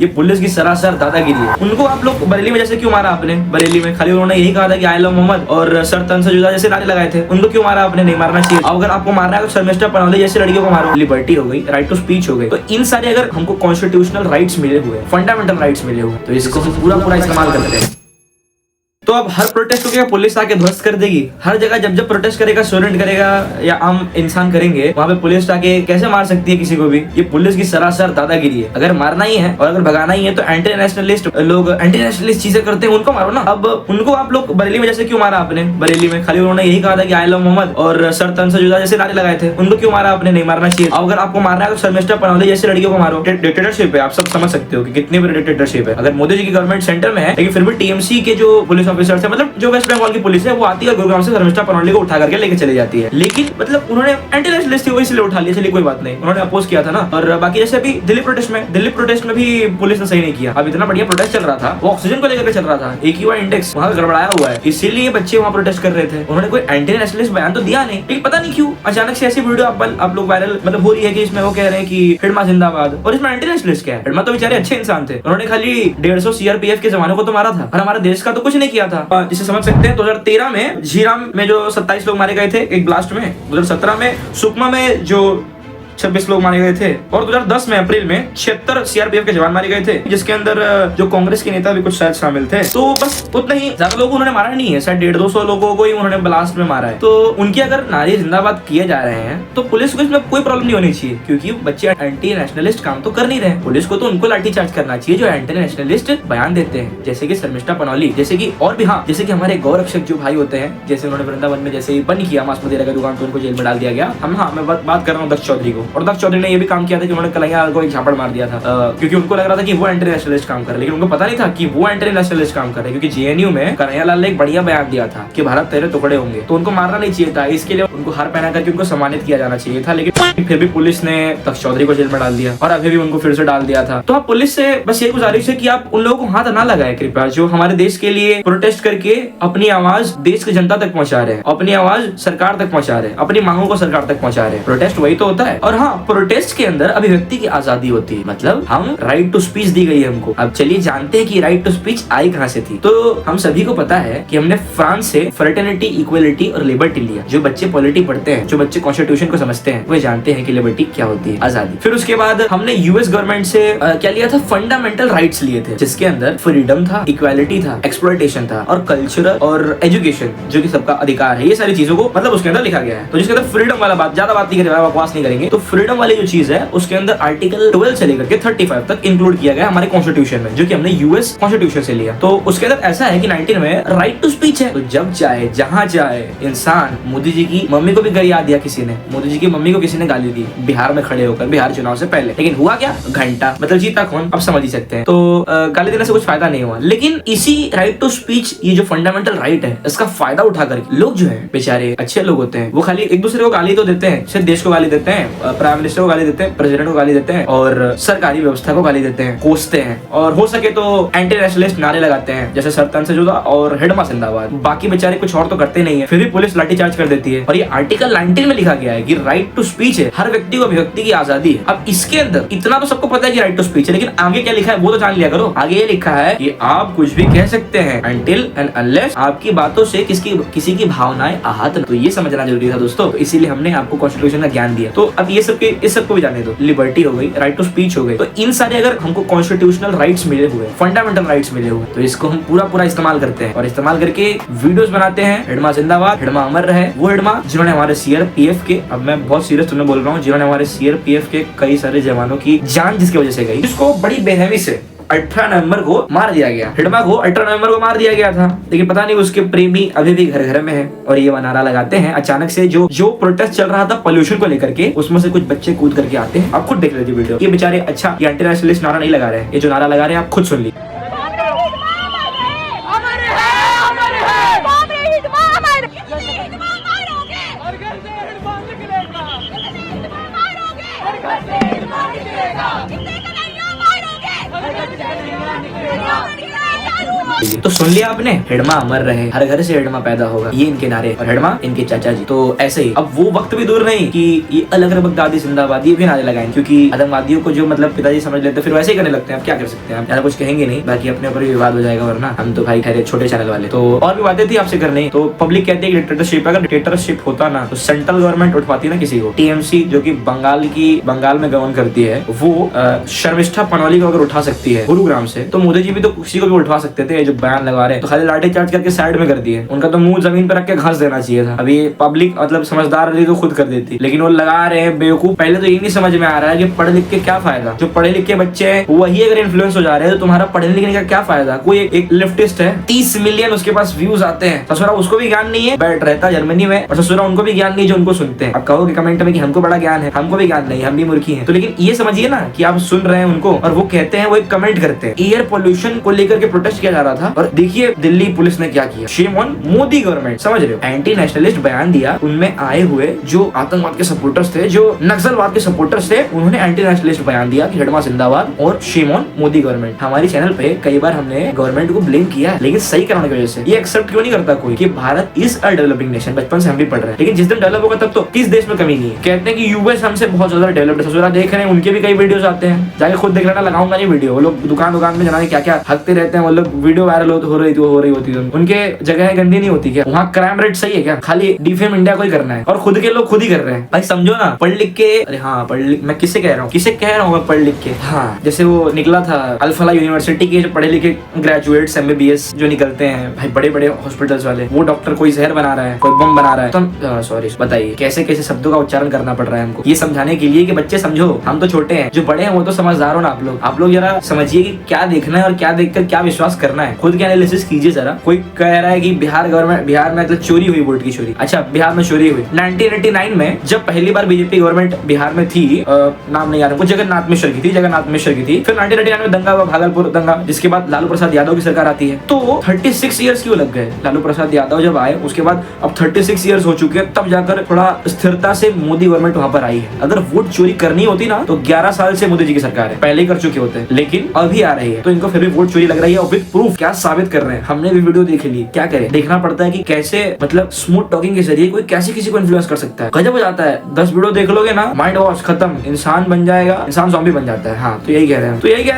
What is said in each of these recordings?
ये पुलिस की सरासर दादागिरी है। उनको आप लोग बरेली में जैसे क्यों मारा आपने? बरेली में खाली उन्होंने यही कहा था कि आई लव मोहम्मद और सर तन से जुदा जैसे नारे लगाए थे। उनको क्यों मारा आपने? नहीं मारना चाहिए। अब अगर आपको मारना है तो शर्मिष्ठा पनौली जैसे लड़कियों को मारो। लिबर्टी हो गई, राइट टू स्पीच हो गई। तो इन सारे अगर हमको कॉन्स्टिट्यूशनल राइट्स मिले हुए, फंडामेंटल राइट्स मिले हुए, तो इसको पूरा इस्तेमाल करते हैं। तो अब हर प्रोटेस्ट को क्या पुलिस आके ध्वस्त कर देगी? हर जगह जब प्रोटेस्ट करेगा, स्टूडेंट करेगा या आम इंसान करेंगे, वहाँ पे पुलिस आके कैसे मार सकती है किसी को भी? ये पुलिस की सरासर दादागिरी है। अगर मारना ही है और अगर भगाना ही है तो एंटी नेशनलिस्ट लोग एंटी नेशनलिस्ट चीजें करते हैं, उनको मारो ना। अब उनको आप लोग बरेली में जैसे क्यों मारा आपने? बरेली में खाली उन्होंने यही कहा था कि आई लव मोहम्मद और सर तन से जुदा जैसे नारे लगाए थे। उनको क्यों मारा आपने? नहीं मारना चाहिए। अब अगर आपको मारना है तो शर्मिष्ठा पनौली जैसे लड़कियों को मारो। डिक्टेटरशिप है, आप सब समझ सकते हो कि कितनी बड़ी डिक्टेटरशिप है। अगर मोदी जी की गवर्नमेंट सेंटर में है, लेकिन फिर भी टीएमसी के जो पुलिस ऑफिसर्स है, मतलब जो वेस्ट बंगाल की पुलिस है, वो आती है और गुरुग्राम से शर्मिष्ठा पनौली को उठा करके लेके चली जाती है। लेकिन मतलब उन्होंने एंटी नेशनलिस्ट थी, वो इसलिए उठा लिया, चलिए कोई बात नहीं, उन्होंने अपोज किया था ना। और बाकी जैसे अभी दिल्ली प्रोटेस्ट में भी पुलिस ने सही नहीं किया। अब इतना बढ़िया प्रोटेस्ट चल रहा था, वो ऑक्सीजन को लेकर चल रहा था, AQI इंडेक्स वहां गड़बड़ाया हुआ है, इसीलिए बच्चे वहां प्रोटेस्ट कर रहे थे। उन्होंने कोई एंटी नेशनलिस्ट बयान तो दिया नहीं, लेकिन पता नहीं क्यों अचानक से ऐसी वीडियो आप लोग वायरल मतलब हो रही है कि इसमें वो कह रहे हैं कि हिडमा जिंदाबाद, और इसमें एंटी नेशनलिस्ट क्या है? हिडमा तो बेचारे अच्छे इंसान थे, उन्होंने खाली 150 CRPF के जवानों को तो मारा था और हमारे देश का तो कुछ नहीं किया था। जिसे समझ सकते हैं 2013 में झीराम में जो 27 लोग मारे गए थे एक ब्लास्ट में, 2017 में सुकमा में जो 26 लोग मारे गए थे, और 2010 में अप्रैल में 76 CRPF के जवान मारे गए थे, जिसके अंदर जो कांग्रेस के नेता भी कुछ शायद शामिल थे। तो बस उतना ही, ज्यादा लोगों उन्होंने मारा नहीं है, शायद 150-200 लोगों को ही उन्होंने ब्लास्ट में मारा है। तो उनकी अगर नारे जिंदाबाद किए जा रहे हैं तो पुलिस को इसमें कोई प्रॉब्लम नहीं होनी चाहिए, क्योंकि बच्चे एंटी नेशनलिस्ट काम तो कर नहीं रहे। पुलिस को तो उनको लाठीचार्ज करना चाहिए जो एंटी नेशनलिस्ट बयान देते हैं, जैसे कि शर्मिष्ठा पनौली, जैसे कि और भी, हाँ, जैसे कि हमारे गौरक्षक जो भाई होते हैं, जैसे उन्होंने वृंदावन में जैसे बंद किया मांस मदिरा का दुकान, तो उनको जेल में डाल दिया गया। मैं बात कर रहा हूँ दक्ष चौधरी को, और दक्ष चौधरी ने ये भी काम किया था कि उन्होंने कन्हैया को एक झापड़ मार दिया था, क्योंकि उनको लग रहा था कि वो एंटी नेशनलिस्ट काम कर रहे, लेकिन उनको पता नहीं था कि वो एंटी नेशनलिस्ट काम कर रहे, क्योंकि JNU में कन्हैया लाल ने एक बढ़िया बयान दिया था कि भारत तेरे टुकड़े होंगे, तो उनको मारना नहीं चाहिए था, इसके लिए उनको हार पहना करके उनको सम्मानित किया जाना चाहिए था। लेकिन फिर भी पुलिस ने दक्ष चौधरी को जेल में डाल दिया और अभी भी उनको फिर से डाल दिया था। तो आप पुलिस से बस ये गुजारिश है कि आप उन लोगों को हाथ ना लगाए कृपया, जो हमारे देश के लिए प्रोटेस्ट करके अपनी आवाज देश की जनता तक पहुंचा रहे हैं, अपनी आवाज सरकार तक पहुंचा रहे हैं, अपनी मांगों को सरकार तक पहुंचा रहे हैं। प्रोटेस्ट वही तो होता है। और हाँ, प्रोटेस्ट के अंदर अभिव्यक्ति की आजादी होती है, मतलब हम राइट टू स्पीच दी गई है हमको। अब चलिए जानते हैं कि राइट टू स्पीच आई कहां से थी। तो हम सभी को पता है कि हमने फ्रांस से फ्रेटर्निटी, इक्वलिटी और लिबर्टी लिया। जो बच्चे पॉलिटी पढ़ते हैं, जो बच्चे कॉन्स्टिट्यूशन को समझते हैं, वो जानते हैं कि लिबर्टी क्या होती है, आजादी। फिर उसके बाद हमने US गवर्नमेंट से क्या लिया था? फंडामेंटल राइट्स लिए थे, जिसके अंदर फ्रीडम था, इक्वालिटी था, एक्सप्लॉयटेशन था, और कल्चरल और एजुकेशन जो कि सबका अधिकार है, ये सारी चीजों को मतलब उसके अंदर लिखा गया है। तो जिसके अंदर फ्रीडम वाला बात, ज्यादा बात नहीं करेंगे, बकवास नहीं करेंगे, तो फ्रीडम वाली जो चीज है उसके अंदर आर्टिकल 12 से लेकर के 35 तक इंक्लूड किया गया हमारे कॉन्स्टिट्यूशन में, जो कि हमने US कॉन्स्टिट्यूशन से लिया। तो उसके अंदर ऐसा है कि 19 में राइट टू स्पीच है, तो जब चाहे जहां चाहे इंसान, मोदी जी की मम्मी को भी गरिया दिया किसी ने, मोदी जी की मम्मी को किसी ने गाली दी बिहार में खड़े होकर, बिहार चुनाव से पहले, लेकिन हुआ क्या? घंटा, मतलब जीता कौन? अब समझ ही सकते हैं। तो गाली देने से कुछ फायदा नहीं हुआ। लेकिन इसी राइट टू स्पीच, ये जो फंडामेंटल राइट है, इसका फायदा उठा करके लोग जो है बेचारे अच्छे लोग होते हैं, वो खाली एक दूसरे को गाली तो देते हैं, सिर्फ देश को गाली देते हैं, प्राइम मिनिस्टर को गाली देते हैं, प्रेसिडेंट को गाली देते हैं, और सरकारी व्यवस्था को गाली देते हैं, कोसते हैं, और हो सके तो एंटी नेशनलिस्ट नारे लगाते हैं, जैसे सरतन से जुदा और हिडमा जिंदाबाद। बाकी बेचारे कुछ और तो करते नहीं है, फिर भी पुलिस लाठीचार्ज कर देती है। और ये आर्टिकल 19 में लिखा गया है कि राइट टू स्पीच है, हर व्यक्ति को अभिव्यक्ति की आजादी है। अब इसके अंदर इतना तो सबको पता है कि राइट टू स्पीच है, लेकिन आगे क्या लिखा है वो तो जान लिया करो। आगे ये लिखा है कि आप कुछ भी कह सकते हैं until and unless आपकी बातों से किसी की भावनाएं आहत न। तो ये समझना जरूरी था दोस्तों, तो इसीलिए हमने आपको कॉन्स्टिट्यूशन का ज्ञान दिया। तो अब ये सबको भी जाने दो, लिबर्टी हो गई, राइट टू स्पीच हो गई। तो इन सारे अगर हमको कॉन्स्टिट्यूशनल राइट्स मिले हुए, फंडामेंटल राइट्स मिले हुए, तो इसको हम पूरा इस्तेमाल करते हैं, और इस्तेमाल करके वीडियोस बनाते हैं। हिडमा जिंदाबाद, हिडमा अमर रहे। वो हिडमा जिन्होंने हमारे CRPF के, अब मैं बहुत सीरियस तुम्हें बोल रहा हूँ, जिन्होंने हमारे CRPF के कई सारे जवानों की जान जिसकी वजह से गई, जिसको बड़ी बेरहमी से 18 नवंबर को मार दिया गया। हिडमा को 18 नवंबर को मार दिया गया था, लेकिन पता नहीं उसके प्रेमी अभी भी घर घर में है, और ये नारा लगाते हैं। अचानक से जो प्रोटेस्ट चल रहा था पोल्यूशन को लेकर के, उसमें से कुछ बच्चे कूद करके आते हैं। आप खुद देख लीजिए वीडियो, ये बेचारे अच्छा ये एंटी नेशनलिस्ट नारा नहीं लगा रहे हैं, ये जो नारा लगा रहे हैं आप खुद सुन लीजिए। तो सुन लिया आपने, हिडमा अमर रहे, हर घर से हिडमा पैदा होगा, ये इनके नारे, और हिडमा इनके चाचा जी। तो ऐसे ही अब वो वक्त भी दूर नहीं कि ये अलग बगदादी जिंदाबाद ये भी नारे लगाएं, क्योंकि आतंकवादियों को जो मतलब पिताजी समझ लेते फिर वैसे ही करने लगते हैं। अब क्या कर सकते हैं, ज्यादा कुछ कहेंगे नहीं, बाकी अपने ऊपर विवाद हो जाएगा, वरना हम तो भाई खैर छोटे चैनल वाले। तो और भी बातें थी आपसे करनी, तो पब्लिक कहती है डिक्टेटरशिप, अगर डिक्टेटरशिप होता ना तो सेंट्रल गवर्नमेंट उठवाती ना किसी को। टीएमसी जो कि बंगाल में गवर्न करती है, वो शर्मिष्ठा पनौली को अगर उठा सकती है गुरुग्राम से, तो मोदी जी भी तो किसी को भी उठवा सकते थे। जो बयान लगा रहे हैं तो खाली लाठी चार्ज करके साइड में कर दिए, उनका तो मुंह जमीन पर रख के घास देना चाहिए था। अभी पब्लिक मतलब समझदार रही तो खुद कर देती, लेकिन वो लगा रहे हैं बेवकूफ। पहले तो ये नहीं समझ में आ रहा है कि पढ़े लिख के क्या फायदा, जो पढ़े लिखे बच्चे हैं वही अगर इन्फ्लुएंस हो जा रहे हैं तो तुम्हारा पढ़ने लिखने का क्या फायदा। कोई एक लेफ्टिस्ट है, 30 मिलियन उसके पास व्यूज आते हैं, ससुरा उसको भी ज्ञान नहीं है, बैठ रहता जर्मनी में, और ससुरा उनको भी ज्ञान नहीं जो उनको सुनते हैं। अब कहोगे कमेंट में कि हमको बड़ा ज्ञान है, हमको भी ज्ञान नहीं, हम भी मूर्खी हैं। तो लेकिन ये समझिए ना कि आप सुन रहे हैं उनको और वो कहते हैं, वो एक कमेंट करते हैं। एयर पोल्यूशन को लेकर के प्रोटेस्ट किया जा रहा था और देखिए दिल्ली पुलिस ने क्या किया। शेम ऑन मोदी गवर्नमेंट, समझ रहे हो, एंटी नेशनलिस्ट बयान दिया। उनमें आए हुए जो आतंकवाद के सपोर्टर्स थे, जो नक्सलवाद के सपोर्टर्स थे, उन्होंने एंटी नेशनलिस्ट बयान दिया कि हिडमा जिंदाबाद और शेम ऑन मोदी गवर्नमेंट। हमारे चैनल पे कई बार हमने गवर्नमेंट को ब्लेम किया है, लेकिन सही कराने की वजह से। ये एक्सेप्ट क्यों नहीं करता कोई कि Bharat is a developing nation, बचपन से हम भी पढ़ रहे हैं, लेकिन जिस दिन डेवलप होगा तब तो किस देश में कमी नहीं है। कहते हैं कि यूएस हमसे बहुत ज्यादा डेवलप्ड है, ससुरा देख रहे हैं, उनके भी कई वीडियोस आते हैं, जाके खुद देख लेना, लगाऊंगा नहीं वीडियो। वो लोग दुकान में जाना क्या क्या हकते रहते हैं, वो लोग वीडियो वायरल हो रही होती है, उनके जगह गंदी नहीं होती क्या, वहाँ क्राइम रेट सही है क्या, खाली डिफेम इंडिया को ही करना है और खुद के लोग खुद ही कर रहे हैं। भाई समझो ना, पढ़ लिख के, अरे हाँ पढ़ लिख, मैं किसे कह रहा हूँ पढ़ लिख के, हाँ जैसे वो निकला था अल्फला यूनिवर्सिटी के जो पढ़े लिखे ग्रेजुएट्स MBBS जो निकलते हैं भाई, बड़े बड़े हॉस्पिटल्स वाले, वो डॉक्टर कोई जहर बना रहा है, कोई बम बना रहा है, तो सॉरी बताइए कैसे कैसे शब्दों का उच्चारण करना पड़ रहा है हमको, ये समझाने के लिए कि बच्चे समझो, हम तो छोटे हैं, जो बड़े हैं वो तो समझदार हो ना। आप लोग जरा समझिए कि क्या देखना है और क्या देखकर क्या विश्वास करना है, खुद के एनालिसिस कीजिए जरा। कोई कह रहा है कि बिहार में मतलब चोरी हुई, वोट की चोरी, अच्छा बिहार में चोरी हुई 1989 में, जब पहली बार बीजेपी गवर्नमेंट बिहार में थी, नाम नहीं याद हमको, जगन्नाथ मिश्र की थी। फिर 1999 में दंगा हुआ, भागलपुर दंगा, जिसके बाद लालू प्रसाद यादव की सरकार आती है। तो 36 ईयर्स क्यों लग गए, लालू प्रसाद यादव जब आए उसके बाद अब 36 ईयर्स हो चुके हैं, तब जाकर थोड़ा स्थिरता से मोदी गवर्नमेंट वहां पर आई है। अगर वोट चोरी करनी होती ना तो 11 साल से मोदी जी की सरकार है, पहले ही कर चुके होते हैं, लेकिन अभी आ रही है, तो इनको फिर भी वोट चोरी लग रही है। और विद प्रूफ क्या साबित कर रहे हैं, हमने भी वीडियो देख ली, क्या करें, देखना पड़ता है कि कैसे मतलब स्मूथ टॉकिंग के जरिए कोई कैसे किसी को इन्फ्लुएंस कर सकता है। गजब हो जाता है, 10 वीडियो देख लोगे ना, माइंड वॉश खत्म, इंसान बन जाएगा, इंसान ज़ॉम्बी बन जाता है। हाँ तो यही कह रहे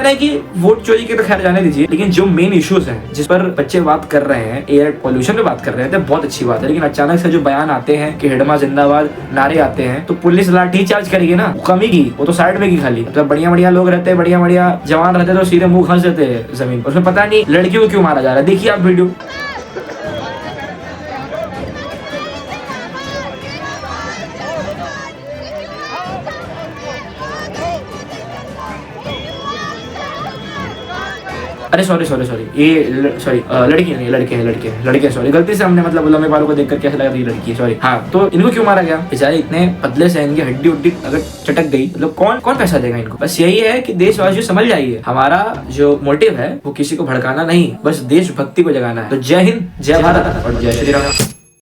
हैं, कि वोट चोरी के तो खैर जाने दीजिए, लेकिन जो मेन इश्यूज हैं जिस पर बच्चे बात कर रहे हैं, एयर पोल्यूशन पे बात कर रहे हैं, तो बहुत अच्छी बात है, लेकिन अचानक से जो बयान आते हैं कि हिडमा जिंदाबाद नारे आते हैं, तो पुलिस लाठी चार्ज करेगी ना, कमी की, वो तो साइड में की खाली, मतलब बढ़िया लोग रहते हैं, बढ़िया जवान रहते तो सीधे मुंह घस देते हैं जमीन, उसमें पता नहीं लड़कियों को क्यों मारा जा रहा है। देखिए आप वीडियो। अरे सॉरी ये सॉरी लड़की नहीं, लड़के सॉरी, गलती से हमने मतलब लंबे बालों को देखकर कैसे लगा रही लड़की, सॉरी। हाँ तो इनको क्यों मारा गया, बेचारे इतने पतले से, इनकी हड्डी उड्डी अगर चटक गई मतलब कौन पैसा देगा इनको। बस यही है कि देशवासियों समझ जाइए, हमारा जो मोटिव है वो किसी को भड़काना नहीं, बस देशभक्ति को जगाना है। तो जय हिंद, जय भारत और जय श्री राम।